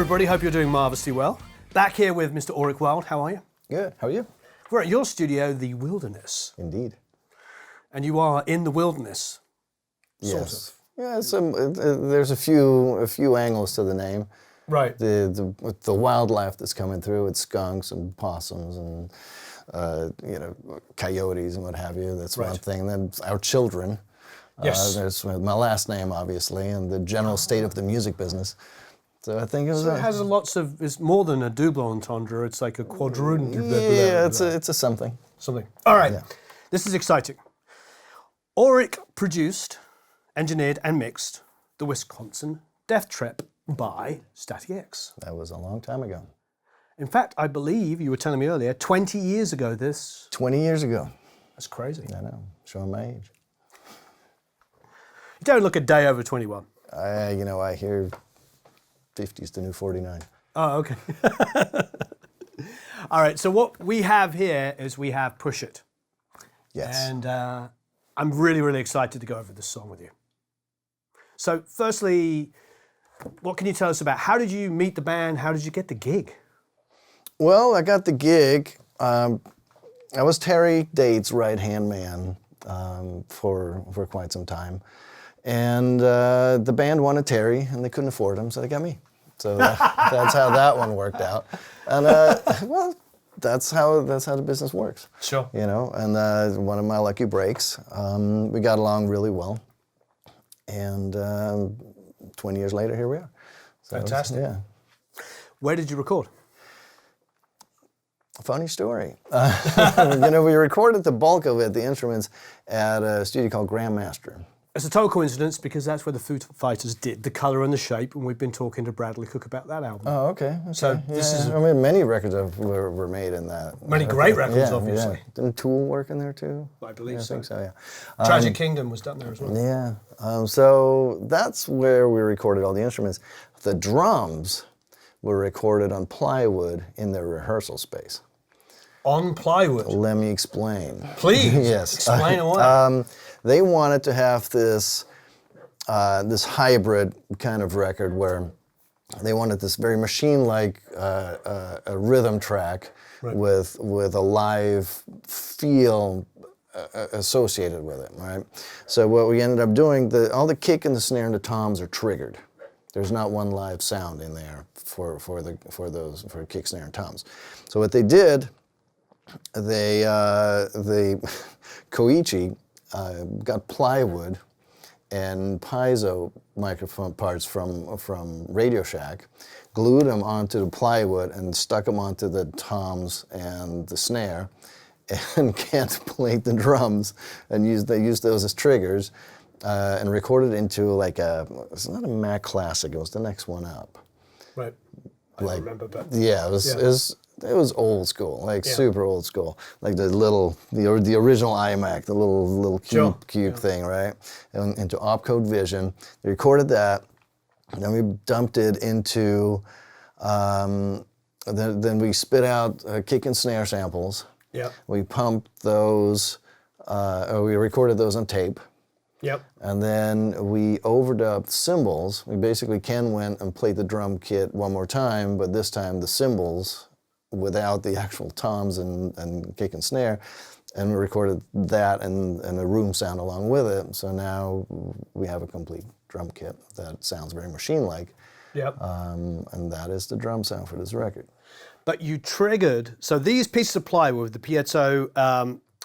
everybody. Hope you're doing marvellously well. Back here with Mr. Ulrich Wild. How are you? Good. How are you? We're at your studio, The Wilderness. Indeed. And you are in the wilderness. Yes. Yeah, there's a few angles to the name. Right. The wildlife that's coming through, it's skunks and possums and coyotes and what have you. That's one thing. Then our children. Yes. There's my last name, obviously, and the general state of the music business. So I think it was. So it has it's more than a double entendre. It's like a quadroon. Yeah, it's a something. Something. All right. Yeah. This is exciting. Ulrich produced, engineered, and mixed the Wisconsin Death Trip by Static X. That was a long time ago. In fact, I believe you were telling me earlier, 20 years ago. 20 years ago. That's crazy. I know. Showing my age. You don't look a day over 21. I hear 50's the new 49. Oh, okay. All right, so what we have here is we have Push It. Yes. And I'm really, really excited to go over this song with you. So firstly, what can you tell us about, how did you meet the band? How did you get the gig? Well, I got the gig. I was Terry Date's right-hand man for quite some time. And the band wanted Terry, and they couldn't afford him, so they got me. So that's how that one worked out. And well, that's how the business works. Sure. And one of my lucky breaks. We got along really well, and 20 years later, here we are. So fantastic. Yeah. Where did you record? Funny story. We recorded the bulk of it, the instruments, at a studio called Grandmaster. It's a total coincidence because that's where the Foo Fighters did The Colour and the Shape, and we've been talking to Bradley Cook about that album. Oh, okay. So this is... many records were made in that. Many great records, obviously. Yeah. Didn't Tool work in there too? I believe so. I think so, yeah. Tragic Kingdom was done there as well. Yeah. So that's where we recorded all the instruments. The drums were recorded on plywood in their rehearsal space. On plywood? Let me explain. Please. Yes. Explain away. They wanted to have this hybrid kind of record where they wanted this very machine-like a rhythm track with a live feel associated with it, right? So what we ended up doing, all the kick and the snare and the toms are triggered. There's not one live sound in there for kick, snare, and toms. So what they did, they Koichi got plywood and piezo microphone parts from Radio Shack, glued them onto the plywood and stuck them onto the toms and the snare, and can't-plate the drums, and they used those as triggers, and recorded into it's not a Mac Classic, it was the next one up. Right. I don't remember, but... Yeah, it was old school, super old school, like the original iMac, the little cube thing, right? And into opcode vision. They recorded that, and then we dumped it into. Then we spit out kick and snare samples. Yeah. We pumped those. We recorded those on tape. Yep. And then we overdubbed cymbals. We basically went and played the drum kit one more time, but this time the cymbals without the actual toms and kick and snare, and we recorded that and a room sound along with it. So now we have a complete drum kit that sounds very machine-like. Yep. And that is the drum sound for this record. But you triggered, so these pieces of plywood, the piezo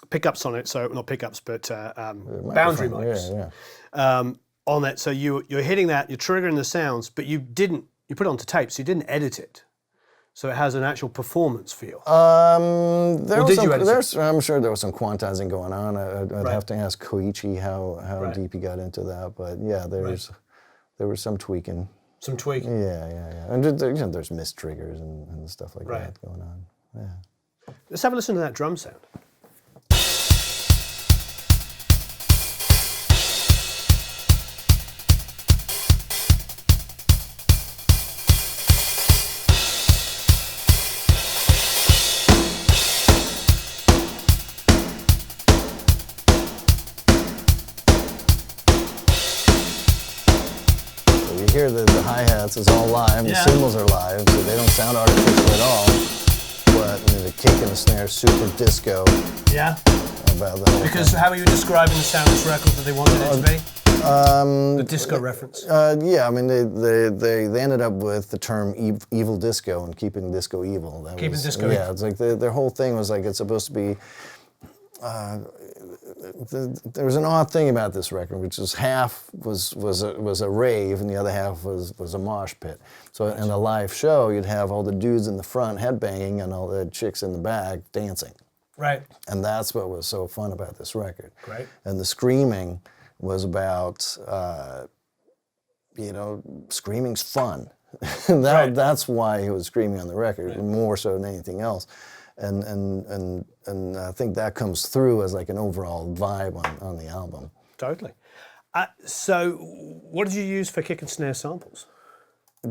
pickups on it, so not pickups, but boundary mics on it. So you're hitting that, you're triggering the sounds, but you put it onto tape, so you didn't edit it. So it has an actual performance feel. I'm sure there was some quantizing going on. I'd have to ask Koichi how deep he got into that. But yeah, there was some tweaking. Some tweaking. Yeah. And there's missed triggers and stuff like that going on. Yeah. Let's have a listen to that drum sound. hear the hi-hats is all live, the cymbals are live, so they don't sound artificial at all. But the kick and the snare, super disco. Yeah. About the whole because thing. how are you describing the sound of this record that they wanted it to be? The disco reference. Yeah, I mean, they ended up with the term evil disco and keeping disco evil. Keeping disco evil. Yeah, it's like their whole thing was like it's supposed to be. There was an odd thing about this record, which is half was a rave and the other half was a mosh pit. So in a live show, you'd have all the dudes in the front headbanging and all the chicks in the back dancing. Right. And that's what was so fun about this record. Great. And the screaming was about, screaming's fun. That's why he was screaming on the record, more so than anything else. And I think that comes through as like an overall vibe on the album. Totally. So what did you use for kick and snare samples?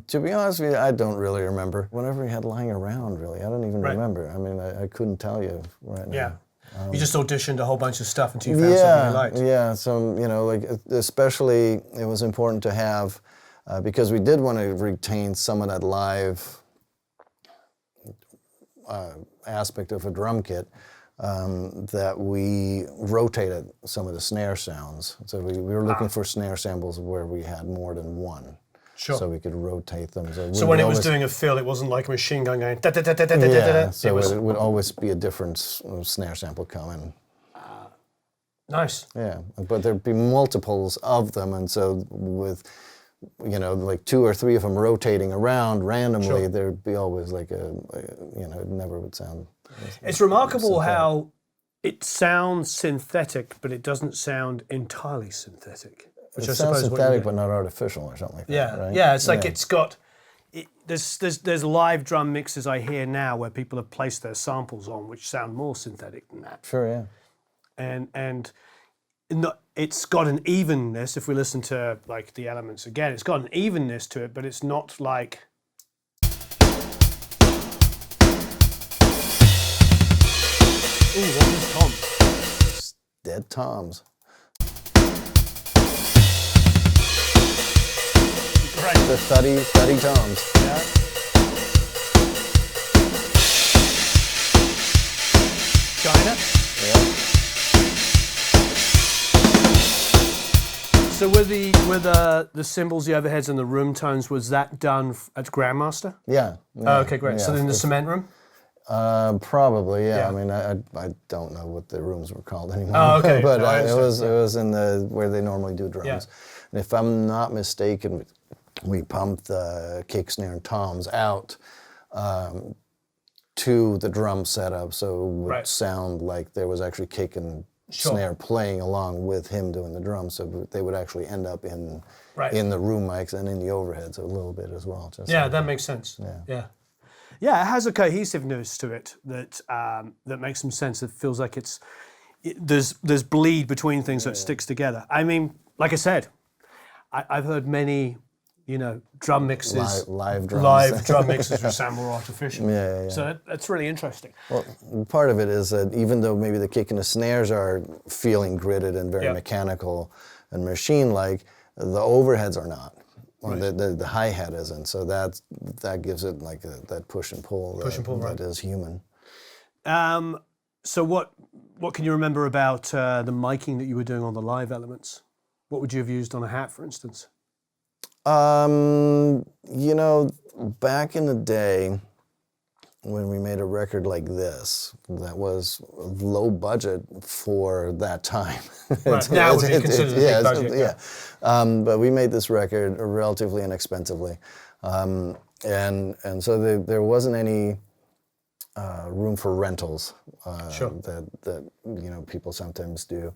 To be honest with you, I don't really remember. Whatever he had lying around, really, I don't even remember. I mean, I couldn't tell you right now. Yeah. You just auditioned a whole bunch of stuff until you found something you liked. Yeah, so, like, especially it was important to have, because we did want to retain some of that live aspect of a drum kit, that we rotated some of the snare sounds. So we were looking for snare samples where we had more than one. Sure. So we could rotate them. So when it was doing a fill, it wasn't like a machine gun going yeah, so it would always be a different snare sample coming. Nice. Yeah, but there'd be multiples of them, and so with, like 2 or 3 of them rotating around randomly, there'd be always like it never would sound. It's remarkable how it sounds synthetic, but it doesn't sound entirely synthetic. Which it sounds synthetic, but not artificial, or something like that. Right? Yeah. It's like it's got. There's live drum mixes I hear now where people have placed their samples on, which sound more synthetic than that. Sure, yeah. And it's got an evenness. If we listen to like the elements again, it's got an evenness to it, but it's not like. Ooh, what was Tom? It's dead toms. Right. The thuddy toms. Yeah. China. Yeah. So with the cymbals, the overheads, and the room tones, was that done at Grandmaster? Yeah. Oh, okay, great. Yeah. So in the cement room? Probably, yeah. Yeah. I mean, I don't know what the rooms were called anymore. Oh, okay. But No, I it was understand. where they normally do drums. Yeah. And if I'm not mistaken, we pumped the kick, snare, and toms out to the drum setup, so it would sound like there was actually kick and snare playing along with him doing the drums, so they would actually end up in the room mics and in the overheads a little bit as well. That makes sense. Yeah, it has a cohesiveness to it that makes some sense. It feels like there's bleed between things that sticks together. I mean, like I said, I've heard many, drum mixes, live drums, live drum mixes which sound more artificial. Yeah. So that's really interesting. Well, part of it is that even though maybe the kick and the snares are feeling gridded and very mechanical and machine-like, the overheads are not. Or the hi-hat isn't, so that gives it like that push and pull that is human. So what can you remember about the miking that you were doing on the live elements? What would you have used on a hat, for instance? Back in the day, when we made a record like this, that was low budget for that time. Right. Now it would be considered a big budget. Yeah. But we made this record relatively inexpensively. And so there wasn't any room for rentals that people sometimes do.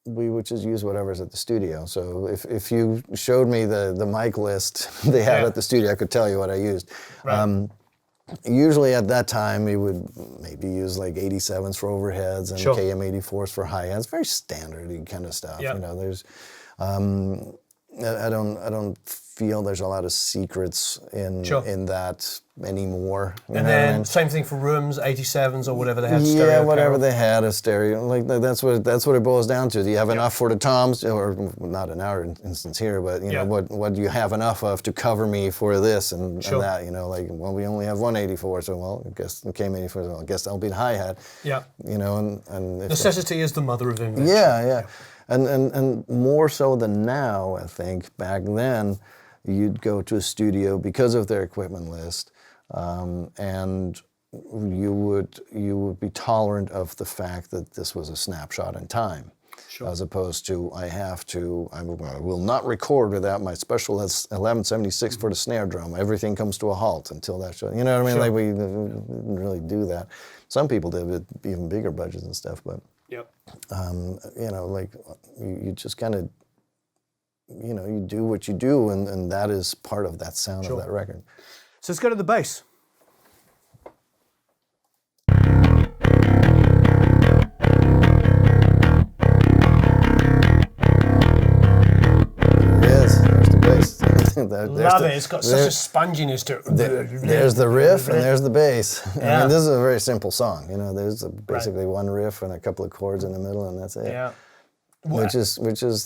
We would just use whatever's at the studio. So if you showed me the mic list they had at the studio, I could tell you what I used. Right. Usually at that time, we would maybe use like 87s for overheads and KM84s for hi-hats. Very standard kind of stuff. Yep. There's I don't feel there's a lot of secrets in that anymore. And then same thing for rooms, 87s or whatever they had. Yeah, whatever they had a stereo. Like that's what it boils down to. Do you have enough for the toms, or not in our instance here, but you know what do you have enough of to cover me for this and that? You know, like well, we only have 184, so well, I guess it came 84. So I guess that'll be the hi hat. Yeah. You know, and if necessity is the mother of invention. Yeah. And more so than now, I think. Back then, you'd go to a studio because of their equipment list, and you would be tolerant of the fact that this was a snapshot in time, as opposed to I will not record without my special 1176 for the snare drum. Everything comes to a halt until that show. You know what I mean? Like we didn't really do that. Some people did with even bigger budgets and stuff, but. Yep. You know, like you just kind of, you know, you do what you do, and that is part of that sound of that record. So let's go to the bass. There's the bass. Love it. It's got such a sponginess to it. There's the riff and there's the bass. I mean, this is a very simple song. You know, there's basically one riff and a couple of chords in the middle, and that's it. Yeah. Which is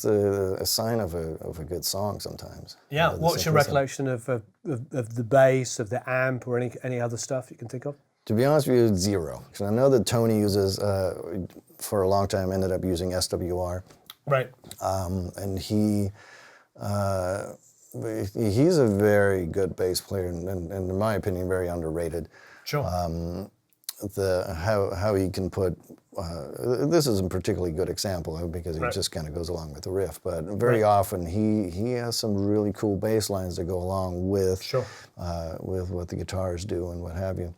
a sign of a good song sometimes. Yeah. What's your recollection of the bass, of the amp, or any other stuff you can think of? To be honest with you, zero. Because I know that Tony uses, for a long time, ended up using SWR. Right. And he's a very good bass player, and in my opinion, very underrated. Sure. How he can put, this is a particularly good example because he just kind of goes along with the riff, but very often he has some really cool bass lines that go along with what the guitars do and what have you.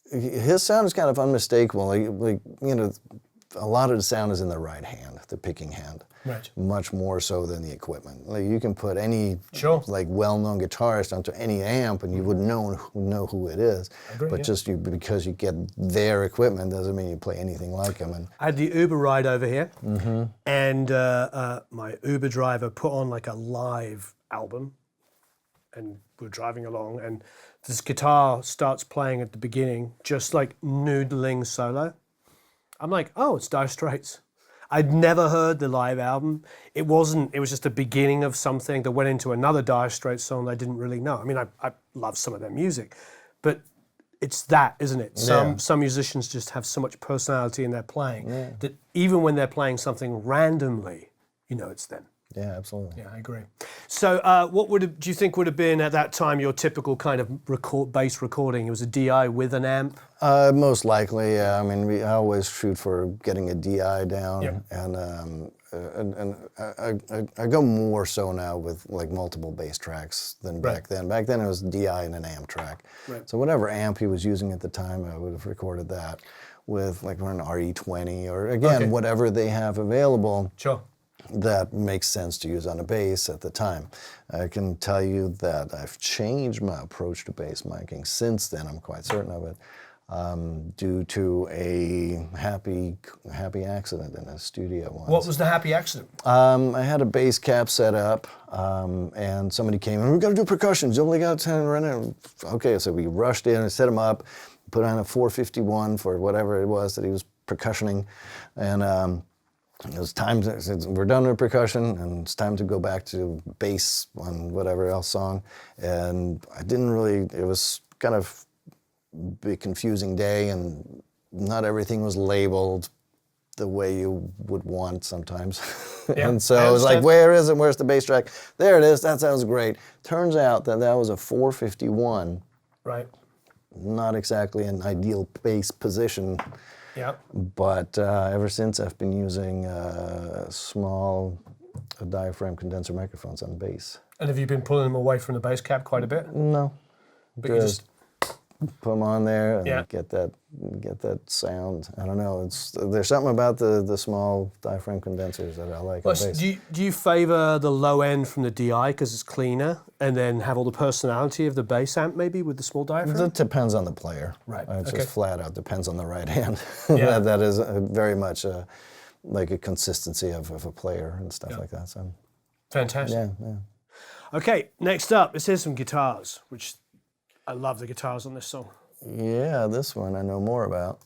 His sound is kind of unmistakable. Like you know, a lot of the sound is in the right hand, the picking hand. Right. Much more so than the equipment. Like you can put any like well-known guitarist onto any amp, and you wouldn't know who it is. But just because you get their equipment doesn't mean you play anything like them. And I had the Uber ride over here, and my Uber driver put on like a live album, and we're driving along, and this guitar starts playing at the beginning, just like noodling solo. I'm like, oh, it's Dire Straits. I'd never heard the live album. It was just the beginning of something that went into another Dire Straits song I didn't really know. I mean, I love some of their music, but it's that, isn't it? Some musicians just have so much personality in their playing that even when they're playing something randomly, you know it's them. Yeah, absolutely. Yeah, I agree. So what do you think would have been at that time your typical kind of bass recording? It was a DI with an amp? Most likely, yeah. I mean, I always shoot for getting a DI down, and I go more so now with like multiple bass tracks than back then. Back then it was DI and an amp track. Right. So whatever amp he was using at the time, I would have recorded that with like an RE20 or again whatever they have available. Sure. That makes sense to use on a bass at the time. I can tell you that I've changed my approach to bass miking since then, I'm quite certain of it, due to a happy accident in a studio once. What was the happy accident? I had a bass cap set up, and somebody came in, we've got to do percussion, you only got 10 right now. Okay, so we rushed in and set him up, put on a 451 for whatever it was that he was percussioning, and it was time we're done with percussion, and it's time to go back to bass on whatever else song. And it was kind of a big confusing day, and not everything was labeled the way you would want sometimes. And so it was like, where is it? Where's the bass track? There it is. That sounds great. Turns out that was a 451. Right. Not exactly an ideal bass position. Yeah. But ever since, I've been using small diaphragm condenser microphones on bass. And have you been pulling them away from the bass cap quite a bit? No. But you just put them on there and get that sound. I don't know. There's something about the small diaphragm condensers that I like. Well, do you favor the low end from the DI because it's cleaner, and then have all the personality of the bass amp maybe with the small diaphragm? It depends on the player. Right. It's just flat out depends on the right hand. That is very much like a consistency of a player and stuff like that. So fantastic. Yeah. Okay, next up, this is some guitars, which I love the guitars on this song. Yeah, this one I know more about.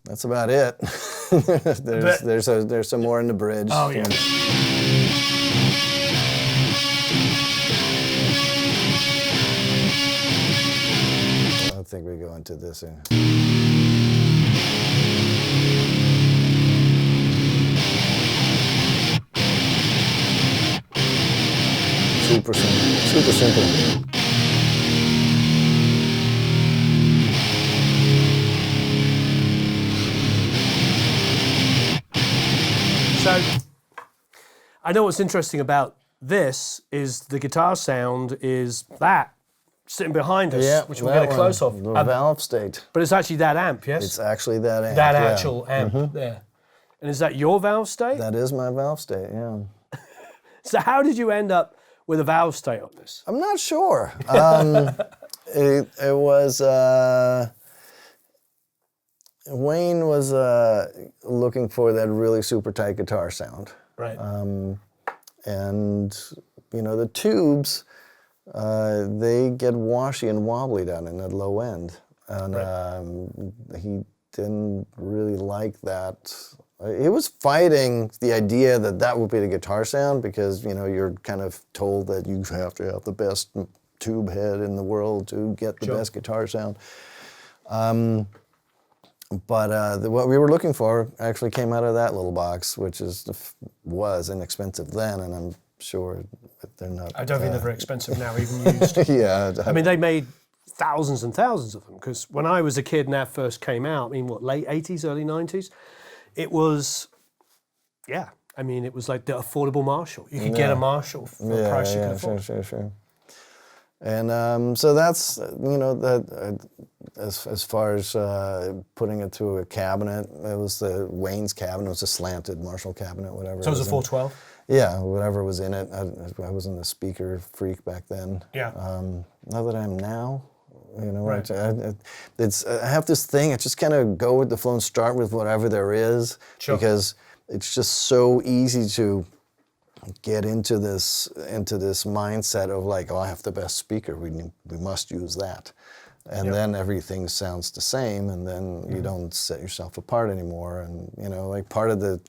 That's about it. there's some more in the bridge. Oh yeah. I think we go into this. Super simple. So, I know what's interesting about this is the guitar sound is that sitting behind us, which we'll get a close of. The valve state. But it's actually that amp, yes? It's actually that amp. That actual amp there. And is that your valve state? That is my valve state, yeah. So how did you end up with a valve state on this? I'm not sure. It was... Wayne was looking for that really super tight guitar sound. Right. And, you know, the tubes, they get washy and wobbly down in that low end. And he didn't really like that. He was fighting the idea that that would be the guitar sound because, you know, you're kind of told that you have to have the best tube head in the world to get the best guitar sound. But what we were looking for actually came out of that little box, which was inexpensive then, and I'm sure that they're not. I don't think they're very expensive now, even used. Yeah. I mean, they made thousands and thousands of them, because when I was a kid and that first came out, I mean, what, late 80s, early 90s? It was, I mean, it was like the affordable Marshall. You could get a Marshall for a price you could afford. Sure. And so that's, you know, that as far as putting it through a cabinet, it was the Wayne's cabinet. It was a slanted Marshall cabinet, whatever. So it was a 412? Yeah, whatever was in it. I wasn't a speaker freak back then. Yeah. Not that I am now. You know, right. I have this thing. I just kind of go with the flow and start with whatever there is, because it's just so easy to get into this mindset of like, oh, I have the best speaker. We must use that, and then everything sounds the same, and then you don't set yourself apart anymore. And you know, like part of the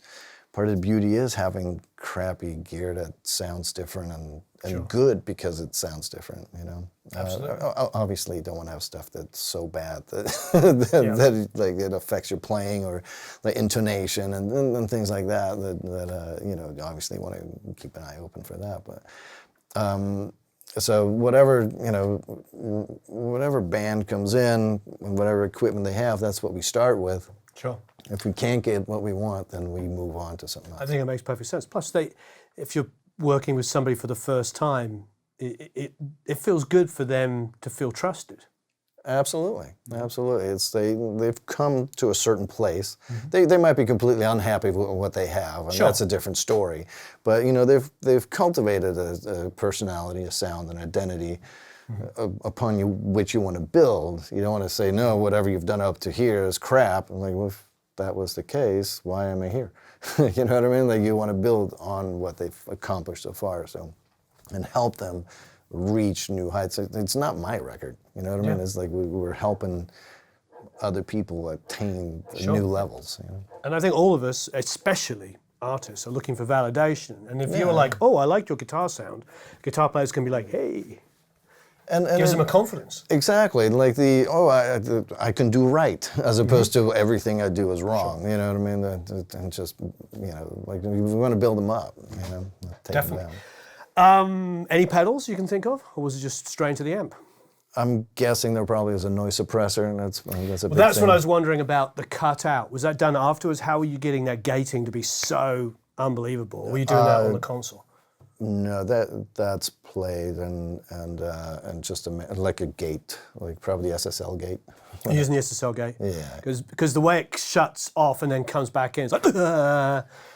beauty is having crappy gear that sounds different and good because it sounds different. You know, absolutely. Obviously, you don't want to have stuff that's so bad that that like it affects your playing or the intonation and things like that. That you know, obviously, you want to keep an eye open for that. But so whatever, you know, whatever band comes in, whatever equipment they have, that's what we start with. Sure. If we can't get what we want, then we move on to something else. I think it makes perfect sense. Plus, if you're working with somebody for the first time, it feels good for them to feel trusted. Absolutely. They've come to a certain place. They might be completely unhappy with what they have, and that's a different story. But you know, they've cultivated a personality, a sound, an identity upon which you want to build. You don't want to say, no, whatever you've done up to here is crap. And like, well, if that was the case, why am I here? You know what I mean? Like, you want to build on what they've accomplished so far, and help them reach new heights. It's not my record, you know what I mean? It's like we're helping other people attain new levels. You know? And I think all of us, especially artists, are looking for validation. And if you're like, oh, I like your guitar sound, guitar players can be like, hey. And gives them a confidence. Exactly, like I can do right, as opposed to everything I do is wrong. You know what I mean? And just, you know, like we want to build them up. You know, take definitely. Them down. Any pedals you can think of, or was it just straight into the amp? I'm guessing there probably is a noise suppressor, and that's a big thing. That's what I was wondering about, the cutout. Was that done afterwards? How were you getting that gating to be so unbelievable? Or were you doing that on the console? No, that's played and just like a gate, like probably SSL gate. You're using the SSL gate? Yeah. Because the way it shuts off and then comes back in, it's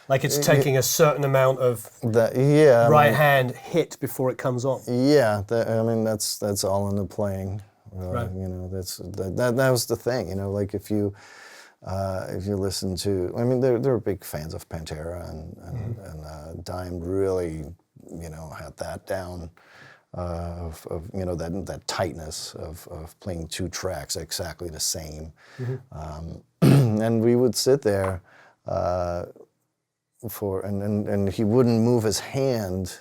like it's taking a certain amount of hand hit before it comes on. Yeah, I mean that's all in the playing. Right. You know, that was the thing. You know, like if you listen to, I mean, they're big fans of Pantera and Dime really, you know, had that down. Of you know, that tightness of playing 2 tracks exactly the same, and we would sit there and he wouldn't move his hand,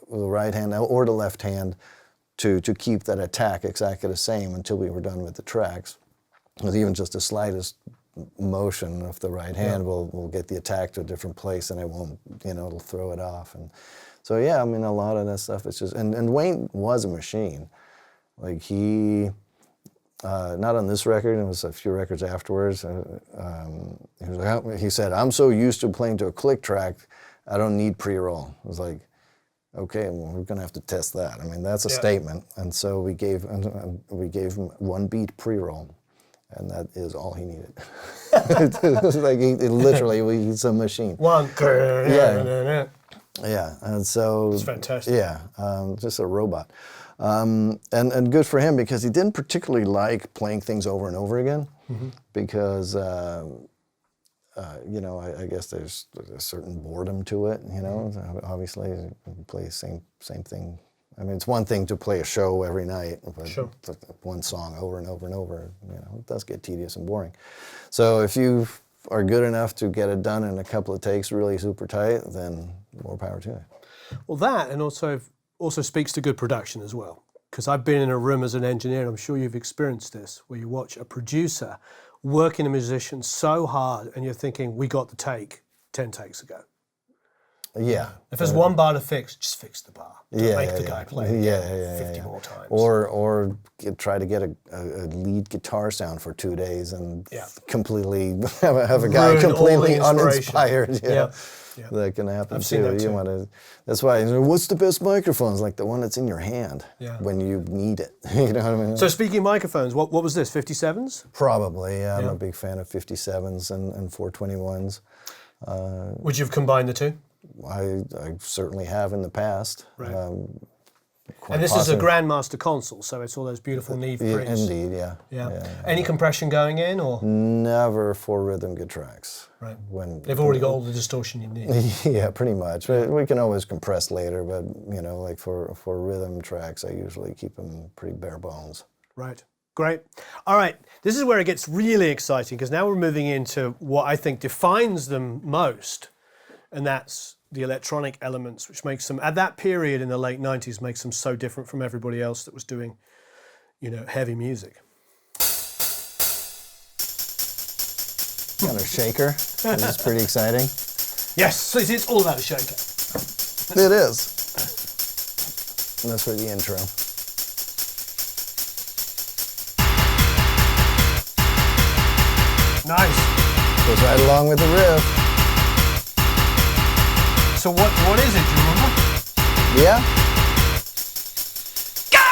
the right hand or the left hand, to keep that attack exactly the same until we were done with the tracks. Because even just the slightest motion of the right hand will get the attack to a different place, and it won't, you know, it'll throw it off. And so yeah, I mean, a lot of that stuff is just, and Wayne was a machine. Like he, not on this record, it was a few records afterwards. He said, "I'm so used to playing to a click track, I don't need pre-roll." I was like, okay, well, we're gonna have to test that. I mean, that's a statement. And so we gave him 1 beat pre-roll, and that is all he needed. It was like he's a machine. Yeah, and so it's fantastic. Yeah, just a robot, and good for him because he didn't particularly like playing things over and over again, because you know, I guess there's a certain boredom to it. You know, obviously you play the same thing. I mean, it's one thing to play a show every night, but one song over and over and over, you know, it does get tedious and boring. So if you are good enough to get it done in a couple of takes really super tight, then more power to it. Well, that and also speaks to good production as well. Because I've been in a room as an engineer, and I'm sure you've experienced this, where you watch a producer working a musician so hard and you're thinking, we got the take 10 takes ago. Yeah. If there's one bar to fix, just fix the bar. Make the guy play it 50 more times. Or try to get a lead guitar sound for 2 days and completely have a guy completely uninspired. Yeah. That can happen too. You want to. That's why. What's the best microphones? Like the one that's in your hand when you need it. You know what I mean? So speaking of microphones, what was this? 57s? Probably. Yeah, I'm a big fan of 57s and 421s. Would you have combined the two? I certainly have in the past. Right. And this is a Grandmaster console, so it's all those beautiful Neve pre's. Indeed, yeah. Any compression going in, or? Never for rhythm good tracks. Right. They've already got all the distortion you need. Yeah, pretty much. We can always compress later, but you know, like for rhythm tracks, I usually keep them pretty bare bones. Right. Great. All right. This is where it gets really exciting, because now we're moving into what I think defines them most, and that's the electronic elements, which makes them, at that period in the late 90s, makes them so different from everybody else that was doing, you know, heavy music. Got a shaker. This is pretty exciting. Yes, it's all about a shaker. It is. And that's for the intro. Nice. Goes right along with the riff. So what is it, do you remember? Yeah. Go!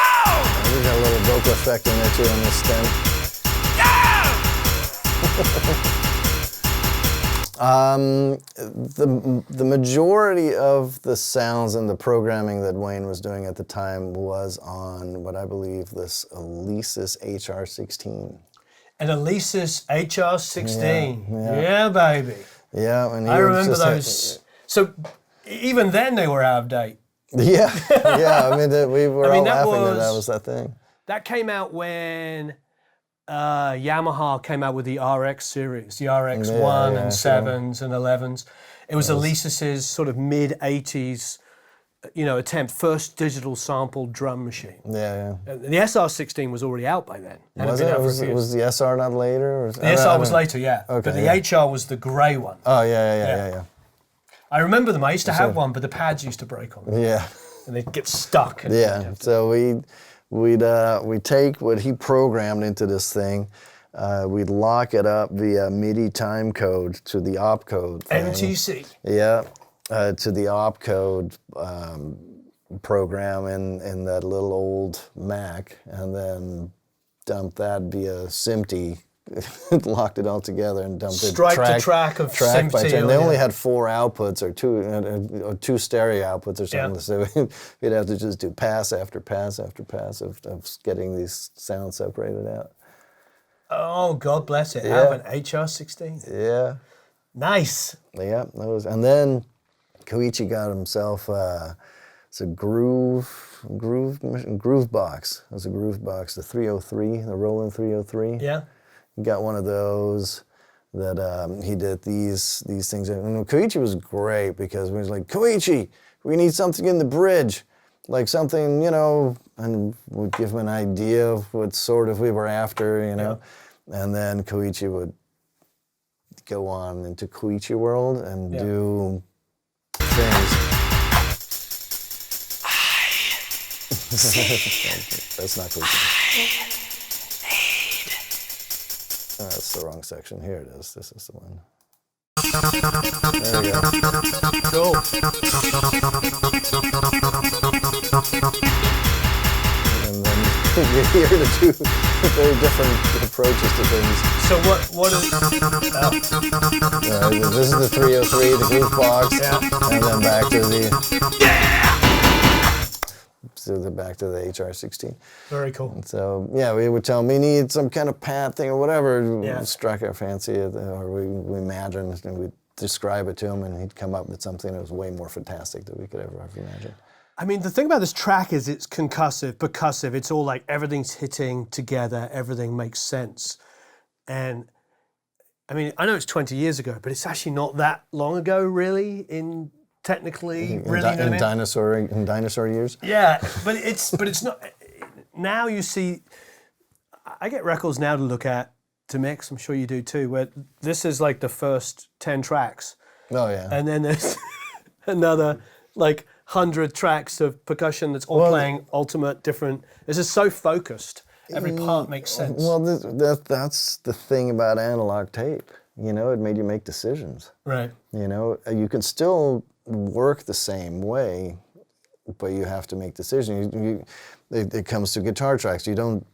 We got a little vocal effect in there too on this stem. Go! The majority of the sounds and the programming that Wayne was doing at the time was on what I believe this Alesis HR16. An Alesis HR16. Yeah, baby. Yeah, and I remember those. So even then they were out of date. Yeah. I mean, we were all laughing that was that thing. That came out when Yamaha came out with the RX series, the RX1 and 7s and 11s. It was Alesis' sort of mid-80s, you know, first digital sampled drum machine. Yeah. The SR16 was already out by then. Was it? Was the SR not later? The SR was later, yeah. Okay, but the HR was the grey one. Oh, yeah. I remember them. I used to have one, but the pads used to break on them. Yeah. And they'd get stuck. So we'd take what he programmed into this thing, we'd lock it up via MIDI time code to the opcode thing. MTC. Yeah. to the opcode program in that little old Mac, and then dumped that via SMPTE. Locked it all together and dumped it Strike to track of track by SMPTE, track. And they only had 4 outputs or two stereo outputs or something. So we'd have to just do pass after pass after pass of getting these sounds separated out. Oh, God bless it. Out of an HR-16. Yeah. Nice. Yeah. And then Koichi got himself it's a groove box. It was a groove box, the 303, the Roland 303. Yeah. He got one of those that he did these things. And Koichi was great because we was like, Koichi, we need something in the bridge, like something, and we'd give him an idea of what sort of we were after, And then Koichi would go on into Koichi World and do things. That's not Koichi. That's the wrong section. Here it is. This is the one. There we go. Cool. And then you're here to do very different approaches to things. So what is... this is the 303, the groove box, and then back to the... back to the HR-16. Very cool. And so, we would tell him we need some kind of pad thing or whatever. We struck our fancy, or we imagined, and we'd describe it to him, and he'd come up with something that was way more fantastic than we could ever have imagined. I mean, the thing about this track is it's concussive, percussive. It's all like everything's hitting together. Everything makes sense. And I mean, I know it's 20 years ago, but it's actually not that long ago, really, technically, really, in dinosaur years. Yeah, but it's not. Now you see, I get records now to look at to mix. I'm sure you do too. Where this is like the first 10 tracks. Oh yeah. And then there's another like 100 tracks of percussion that's all playing ultimate different. This is so focused. Every part makes sense. Well, that's the thing about analog tape. It made you make decisions. Right. You can still work the same way, but you have to make decisions. It comes to guitar tracks. You don't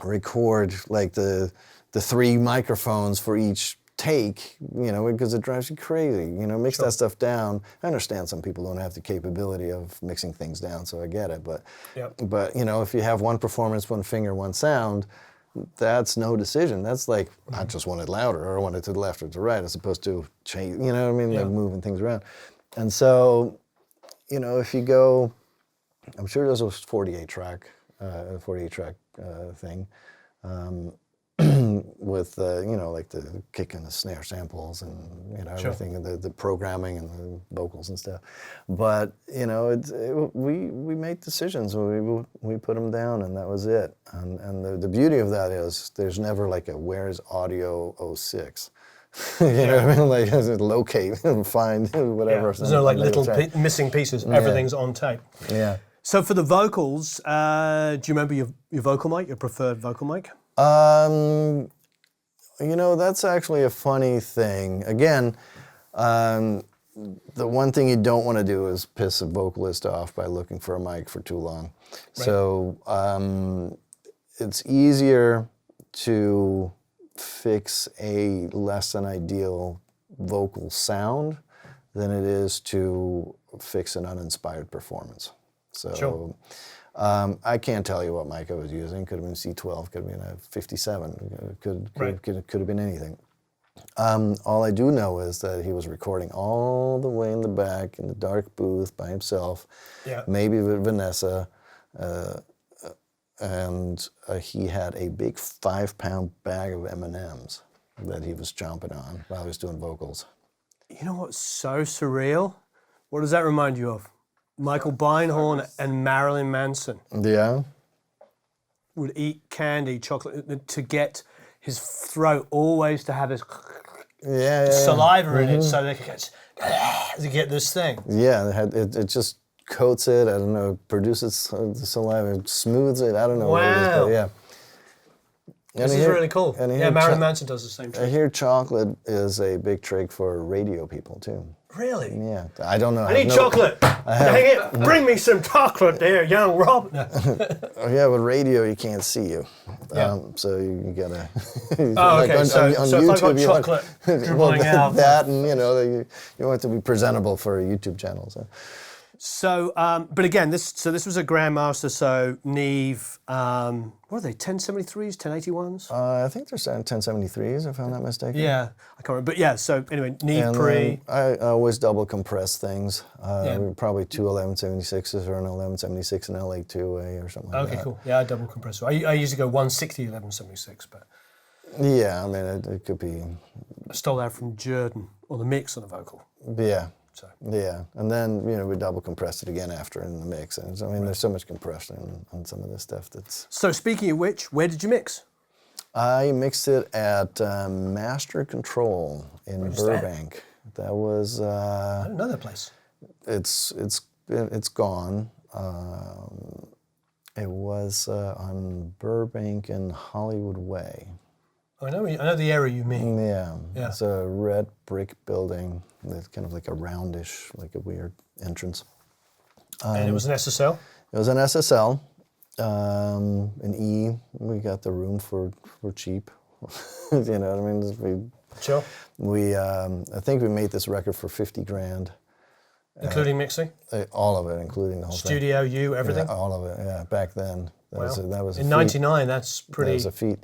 record like the 3 microphones for each take, because it drives you crazy. Mix that stuff down. I understand some people don't have the capability of mixing things down, so I get it. But if you have one performance, one finger, one sound, that's no decision. That's like, I just want it louder, or I want it to the left or to the right, as opposed to change, like moving things around. And so, if you go, I'm sure there's a 48 track thing with, like the kick and the snare samples and, everything, the programming and the vocals and stuff. But, we made decisions. We put them down, and that was it. And the beauty of that is there's never like a where's audio 06. Know what I mean? Like locate and find whatever. Yeah. There's no like little missing pieces. Everything's on tape. Yeah. So for the vocals, do you remember your vocal mic, your preferred vocal mic? That's actually a funny thing. Again, the one thing you don't want to do is piss a vocalist off by looking for a mic for too long. Right. So it's easier to fix a less than ideal vocal sound than it is to fix an uninspired performance. So I can't tell you what mic I was using. Could have been C12, could have been a 57, could have been anything. All I do know is that he was recording all the way in the back in the dark booth by himself, maybe with Vanessa, and he had a big 5-pound bag of M&Ms that he was chomping on while he was doing vocals. You know what's so surreal? What does that remind you of? Michael Beinhorn and Marilyn Manson. Yeah. Would eat candy, chocolate, to get his throat always to have his saliva in it, so they could get this thing. Yeah, it just coats it. I don't know, produces the saliva, smooths it. I don't know what it is, but yeah. This is really cool. Marilyn Manson does the same trick. I hear chocolate is a big trick for radio people too. Really? Yeah, I don't know. I need chocolate. Dang it! Bring me some chocolate, there, young Rob. No. Yeah, with radio you can't see you, so you gotta. Oh, okay. So if I got you chocolate dribbling out, that, and you want it to be presentable for a YouTube channel. So, but again, this was a Grandmaster. So Neve, what are they? 1073s, 1081s? I think they're 1073s, if I'm not mistaken. Yeah, I can't remember. But yeah, so anyway, Neve And pre. I always double compress things. Probably two 1176s or an 1176 and LA two-way or something like that. Okay, cool. Yeah, I double compress. I usually go 160 1176, but yeah, I mean it could be. I stole that from Jordan on the mix on the vocal. Yeah. So. Yeah, and then we double compress it again after in the mix. And so, I mean, there's so much compression on some of this stuff that's. So speaking of which, where did you mix? I mixed it at Master Control in Burbank. That was. I don't know that place. It's gone. It was on Burbank and Hollywood Way. I know the area you mean. Yeah. It's a red brick building. It's kind of like a roundish, like a weird entrance. And it was an SSL? It was an SSL. An E. We got the room for cheap. You know what I mean? Sure. I think we made this record for $50,000. Including mixing? All of it, including the whole Studio, you, everything? Yeah, all of it, yeah. Back then. That was a in feat. 99, that's pretty. That was a feat.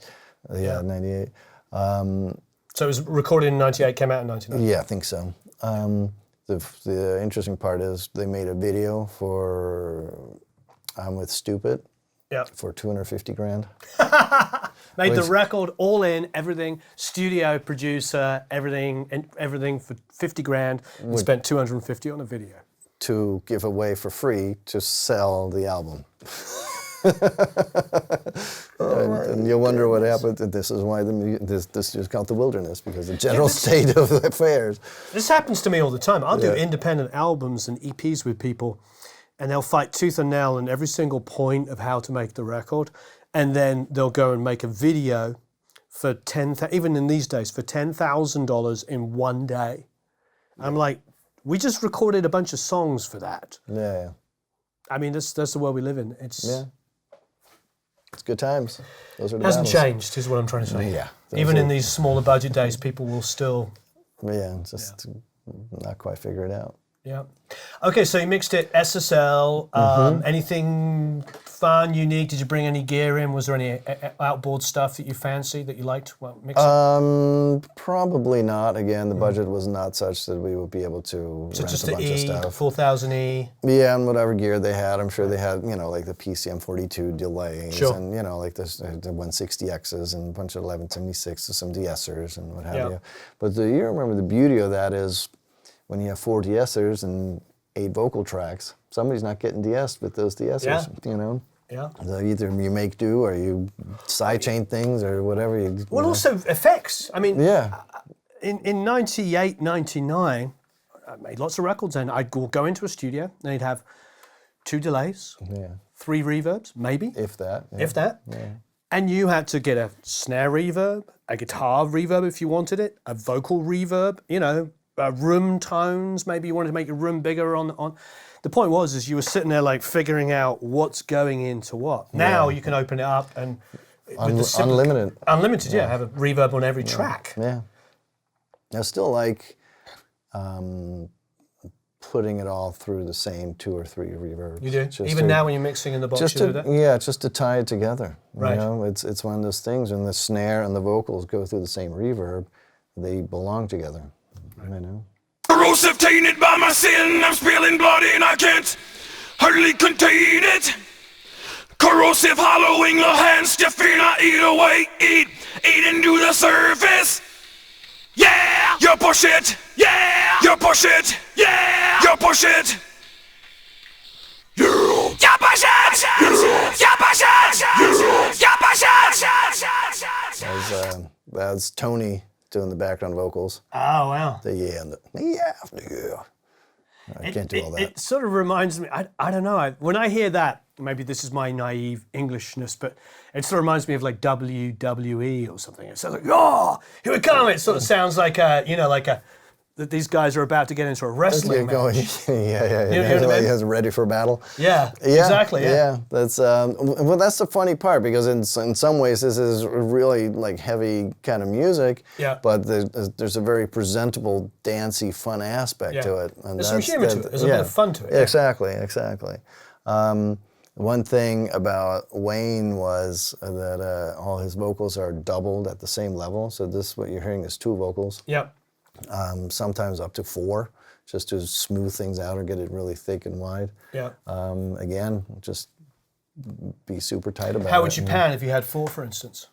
Yeah, 98. So it was recorded in 98, came out in 99? Yeah, I think so. The interesting part is they made a video for I'm with Stupid for $250,000. Made the record all in, everything, studio, producer, everything for $50,000 and spent $250 on a video. To give away for free to sell the album. And you'll wonder what happened. This is why this is called The Wilderness, because the general state of the affairs. This happens to me all the time. I'll do independent albums and EPs with people, and they'll fight tooth and nail on every single point of how to make the record, and then they'll go and make a video for even in these days, for $10,000 in one day. I'm like, we just recorded a bunch of songs for that. Yeah. I mean, that's the world we live in. It's good times. Those are the hasn't battles. changed, is what I'm trying to say. Yeah. Even in these smaller budget days, people will still. Yeah, just not quite figure it out. Yeah. Okay, so you mixed it SSL. Anything fun, unique? Did you bring any gear in? Was there any outboard stuff that you fancied that you liked while mixing? Probably not. Again, the budget was not such that we would be able to So rent just a the bunch of stuff. 4000E. Yeah, and whatever gear they had. I'm sure they had, like the PCM42 delays and, like the 160Xs and a bunch of 1176s, some de-essers and what have you. But you remember the beauty of that is when you have 4 de-essers and 8 vocal tracks, somebody's not getting de-essed with those de-essers, Yeah. So either you make do or you sidechain things or whatever. Also effects. I mean, yeah. In 98, 99, I made lots of records, and I'd go into a studio and they'd have 2 delays, 3 reverbs, maybe. If that. Yeah. And you had to get a snare reverb, a guitar reverb if you wanted it, a vocal reverb, room tones, maybe you wanted to make your room bigger on. The point is you were sitting there like figuring out what's going into what. Now you can open it up and unlimited. Unlimited, have a reverb on every track. Yeah. I still like putting it all through the same 2 or 3 reverbs. You do? Even now when you're mixing in the box, you do that? Yeah, just to tie it together. Right. It's one of those things when the snare and the vocals go through the same reverb, they belong together. Right. Corrosive, tainted by my sin, I'm spilling blood and I can't hardly contain it. Corrosive, hollowing the hands, stiffing, I eat away, eat into the surface. Yeah, you push it. Yeah, you push it. Yeah, you push it. Yeah, you push it. You push it. You push it. That's Tony doing the background vocals. Oh, wow. I can't do all that. It sort of reminds me, I don't know, when I hear that, maybe this is my naive Englishness, but it sort of reminds me of like WWE or something. It sounds like, oh, here we come. It sort of sounds like a that these guys are about to get into a wrestling match. Yeah. You know what I mean? He's ready for battle. Yeah, exactly. Yeah. That's well, that's the funny part, because in some ways this is really like heavy kind of music. Yeah. But there's a very presentable, dancey, fun aspect to it. And there's some humor to it. There's a bit of fun to it. Exactly. One thing about Wayne was that all his vocals are doubled at the same level. So what you're hearing is 2 vocals. Yep. Sometimes up to 4, just to smooth things out or get it really thick and wide. Yeah. Again, just be super tight about it. How would you pan if you had 4, for instance?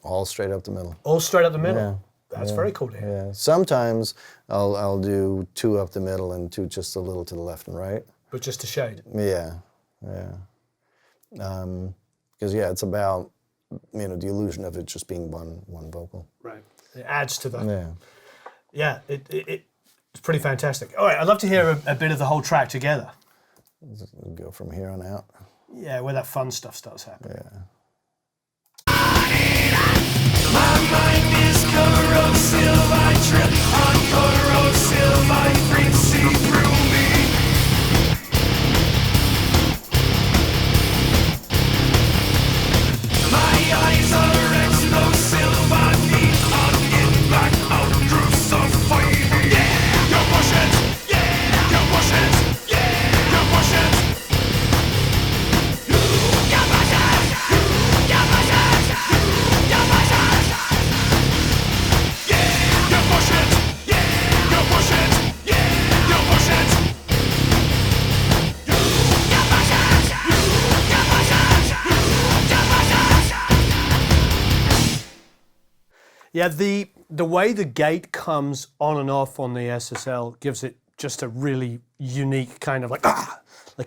All straight up the middle. All straight up the middle? Yeah. That's very cool to hear. Yeah. Sometimes I'll do 2 up the middle and 2 just a little to the left and right. But just a shade? Yeah. Because it's about the illusion of it just being one vocal. Right. It adds to the. Yeah. It's pretty fantastic. All right, I'd love to hear a bit of the whole track together. We'll go from here on out. Yeah, where that fun stuff starts happening. Yeah. My mind is corrosive, I trip on corrosive, I freak see through me. My eyes are explosive, I feed on it back out, crucify me. Yeah, you push it, yeah, you push it, yeah, you push it. You push it, you push it, you push it. You push it, yeah, you push it, you push it, yeah, you push it. You push it, you push it, you push it. Yeah, the way the gate comes on and off on the SSL gives it just a really unique kind of like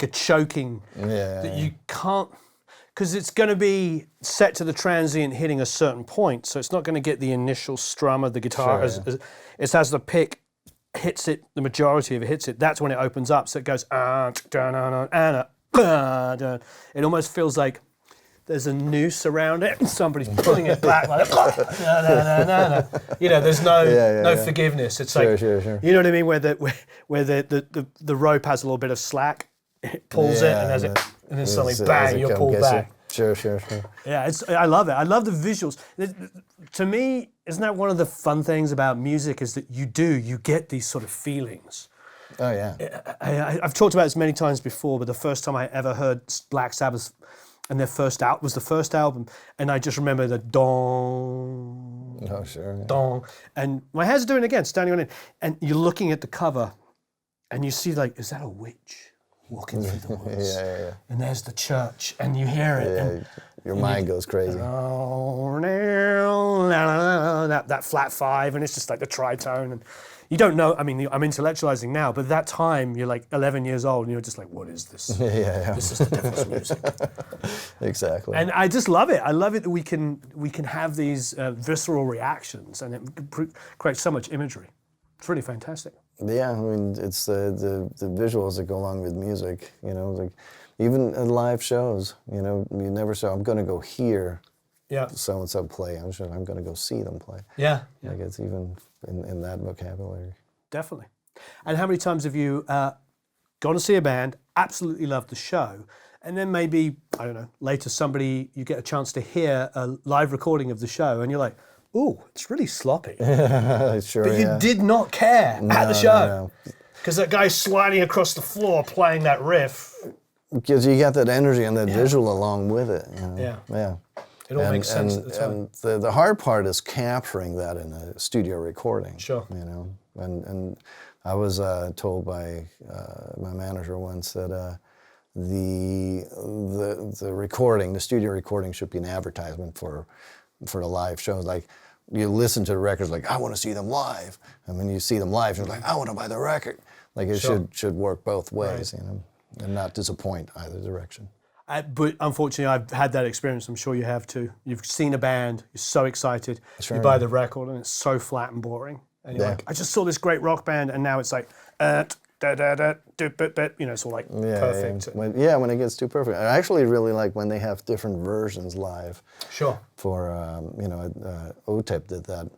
a choking that you can't, because it's going to be set to the transient hitting a certain point, so it's not going to get the initial strum of the guitar. It's as the pick hits it, the majority of it hits it, that's when it opens up, so it goes it almost feels like there's a noose around it and somebody's pulling it back like there's no forgiveness. It's Sure. you know what I mean, where the rope has a little bit of slack, it pulls it, and and then suddenly bang, you're pulled back. Sure. Yeah, I love it. I love the visuals. To me, isn't that one of the fun things about music, is that you get these sort of feelings. Oh yeah. I've talked about this many times before, but the first time I ever heard Black Sabbath and their first out was the first album, and I just remember the dong. Oh sure. Yeah. Dong, and my hands are doing it again, standing on it, and you're looking at the cover, and you see like, is that a witch walking through the woods? Yeah. And there's the church, and you hear it. And your mind goes crazy. That flat 5, and it's just like the tritone, and you don't know. I mean, I'm intellectualizing now, but at that time you're like 11 years old, and you're just like, what is this? This is the devil's music. Exactly. And I just love it. I love it that we can have these visceral reactions, and it creates so much imagery. It's really fantastic. Yeah, I mean, it's the visuals that go along with music. Like even in live shows, you never say, I'm going to go hear so and so play. I'm going to go see them play. Yeah. Like it's even in that vocabulary. Definitely. And how many times have you gone to see a band, absolutely loved the show, and then maybe, I don't know, later you get a chance to hear a live recording of the show, and you're like, ooh, it's really sloppy. Sure, but you did not care at the show. Because that guy's sliding across the floor playing that riff. Because you got that energy and that visual along with it. Yeah. It all makes sense at the time. And the hard part is capturing that in a studio recording. Sure. And I was told by my manager once that the recording, the studio recording, should be an advertisement for the live shows. Like, you listen to the records like, I want to see them live. And when you see them live, you're like, I want to buy the record. Like, it should work both ways, and not disappoint either direction. But unfortunately, I've had that experience. I'm sure you have too. You've seen a band, you're so excited, you buy the record, and it's so flat and boring. And you're like, I just saw this great rock band, and now it's like, it's all like perfect. Yeah. When it gets too perfect. I actually really like when they have different versions live. Sure. For, OTEP did that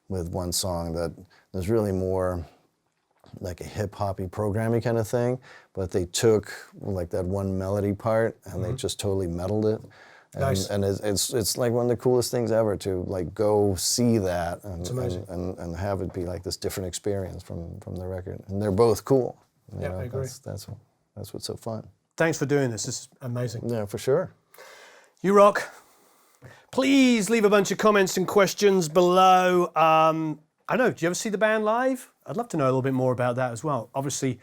with one song that was really more like a hip-hoppy programmy kind of thing, but they took like that one melody part and they just totally metaled it. And, Nice. and it's like one of the coolest things ever to like go see that and have it be like this different experience from the record. And they're both cool. You know, I agree. That's what's so fun. Thanks for doing this. This is amazing. Yeah, for sure. You rock. Please leave a bunch of comments and questions below. I don't know, do you ever see the band live? I'd love to know a little bit more about that as well. Obviously,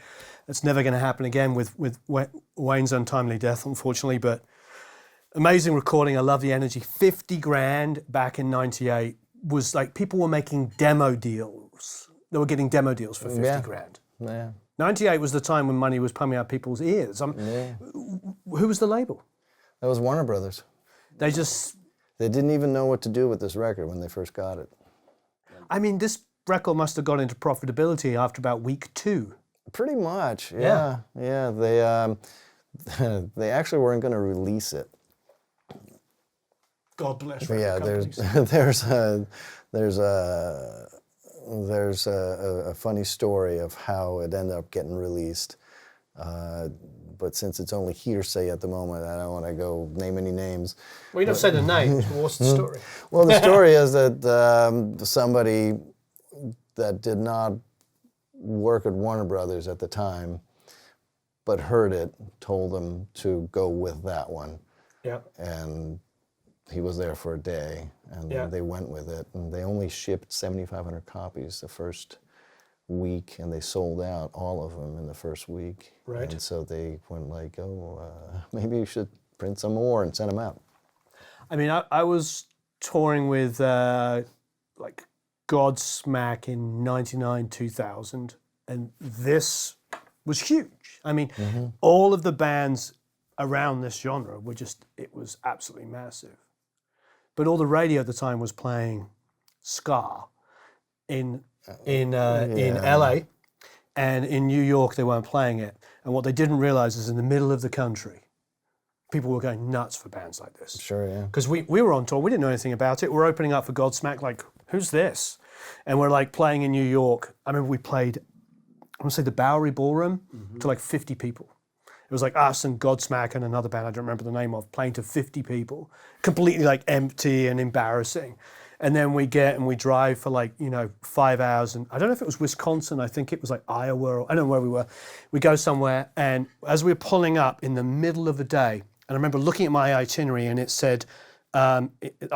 that's never going to happen again with Wayne's untimely death, unfortunately, but amazing recording. I love the energy. 50 grand back in 98 was like people were making demo deals. They were getting demo deals for 50 grand. Yeah. 98 was the time when money was pumping out people's ears. Who was the label? That was Warner Brothers. They didn't even know what to do with this record when they first got it. I mean, this record must have got into profitability after about week 2. Pretty much, yeah. They they actually weren't going to release it. God bless. But yeah, there's a funny story of how it ended up getting released. But since it's only hearsay at the moment, I don't want to go name any names. Well, you don't say the names. What's the story? Well, the story is that somebody that did not work at Warner Brothers at the time, but heard it, told them to go with that one. Yeah. And he was there for a day, and they went with it. And they only shipped 7,500 copies the first week, and they sold out all of them in the first week. Right. And so they went like, maybe you should print some more and send them out. I mean, I was touring with like Godsmack in 99, 2000, and this was huge. I mean, all of the bands around this genre were it was absolutely massive. But all the radio at the time was playing ska in LA, and in New York they weren't playing it. And what they didn't realize is in the middle of the country, people were going nuts for bands like this. Sure, yeah. Because we were on tour, we didn't know anything about it. We're opening up for Godsmack, like, who's this? And we're like playing in New York. I remember we played, I want to say the Bowery Ballroom to like 50 people. It was like us and Godsmack and another band I don't remember the name of, playing to 50 people, completely like empty and embarrassing. And then we drive for like, 5 hours. And I don't know if it was Wisconsin. I think it was like Iowa. Or I don't know where we were. We go somewhere. And as we were pulling up in the middle of the day, and I remember looking at my itinerary and it said, our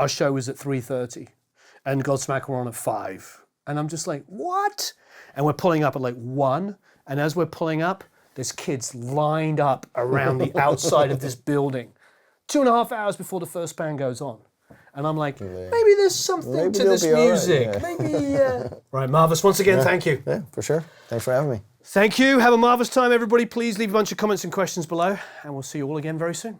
show was at 3:30 and Godsmack were on at 5. And I'm just like, what? And we're pulling up at like 1. And as we're pulling up, there's kids lined up around the outside of this building 2.5 hours before the first band goes on. And I'm like, maybe there's something to this music. Right, maybe, Right, marvelous. Once again, thank you. Yeah, for sure. Thanks for having me. Thank you. Have a marvelous time, everybody. Please leave a bunch of comments and questions below, and we'll see you all again very soon.